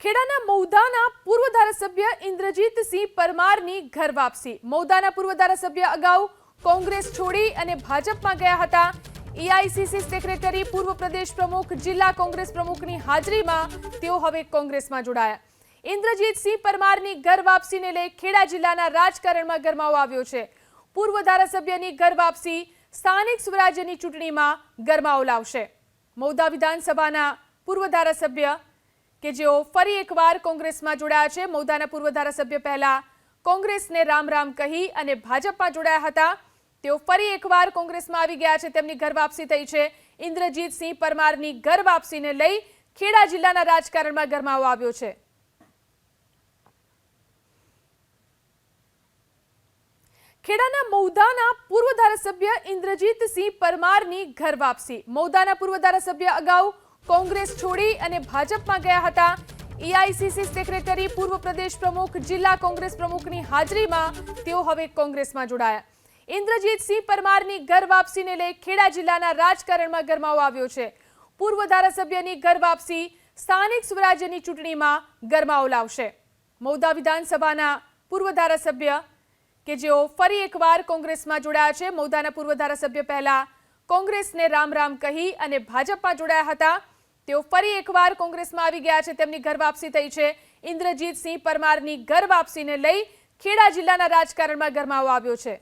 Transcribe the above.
ખેડાના મૌદાના પૂર્વ ધારાસભ્ય ઇન્દ્રજીતસિંહ પરમારની ઘર વાપસી। મૌદાના પૂર્વ ધારાસભ્ય અગાઉ કોંગ્રેસ છોડી અને ભાજપમાં ગયા હતા। એઆઈસીસી સેક્રેટરી, પૂર્વ પ્રદેશ પ્રમુખ, જિલ્લા કોંગ્રેસ પ્રમુખની હાજરીમાં તેઓ હવે કોંગ્રેસમાં જોડાયા। ઇન્દ્રજીતસિંહ પરમારની ઘર વાપસીને લઈ ખેડા જિલ્લાના રાજકારણમાં ગરમાવો આવ્યો છે। પૂર્વ ધારાસભ્યની ઘર વાપસી સ્થાનિક સ્વરાજ્યની ચૂંટણીમાં ગરમાવો લાવશે। મૌદા વિધાનસભાના પૂર્વ ધારાસભ્ય કે જેઓ ફરી એકવાર કોંગ્રેસમાં જોડાયા છે। મૌદાના પૂર્વ ધારાસભ્ય પહેલા કોંગ્રેસને રામ રામ કહી અને ભાજપમાં જોડાયા હતા। તેઓ ફરી એકવાર કોંગ્રેસમાં આવી ગયા છે। તેમની ઘર વાપસી થઈ છે। ઇન્દ્રજીતસિંહ પરમારની ઘર વાપસીને લઈ ખેડા જિલ્લાના રાજકારણમાં ગરમાવો આવ્યો છે। ખેડાના મૌદાના પૂર્વ ધારાસભ્ય ઇન્દ્રજીતસિંહ પરમારની ઘર વાપસી। મૌદાના પૂર્વ ધારાસભ્ય અગાઉ કોંગ્રેસ છોડી અને ભાજપમાં ગયા હતા। એઆઈસીસી સેક્રેટરી, પૂર્વ પ્રદેશ પ્રમુખ, જિલ્લા કોંગ્રેસ પ્રમુખની હાજરીમાં તેઓ હવે કોંગ્રેસમાં જોડાયા। ઇન્દ્રજીતસિંહ પરમારની ઘર વાપસીને લઈ ખેડા જિલ્લાના રાજકારણમાં ગરમાવો આવ્યો છે। પૂર્વ ધારાસભ્યની ઘર વાપસી સ્થાનિક સ્વરાજ્યની ચૂંટણીમાં ગરમાવો લાવશે। મૌદા વિધાનસભાના પૂર્વ ધારાસભ્ય કે જેઓ ફરી એકવાર કોંગ્રેસમાં જોડાયા છે। મૌદાના પૂર્વ ધારાસભ્ય પહેલા કોંગ્રેસને રામ રામ કહી અને ભાજપમાં જોડાયા હતા। તેઓ ફરી એકવાર કોંગ્રેસમાં આવી ગયા છે। તેમની ઘર વાપસી થઈ છે। ઇન્દ્રજીતસિંહ પરમારની ઘર વાપસીને લઈ ખેડા જિલ્લાના રાજકારણમાં ગરમાવો આવ્યો છે।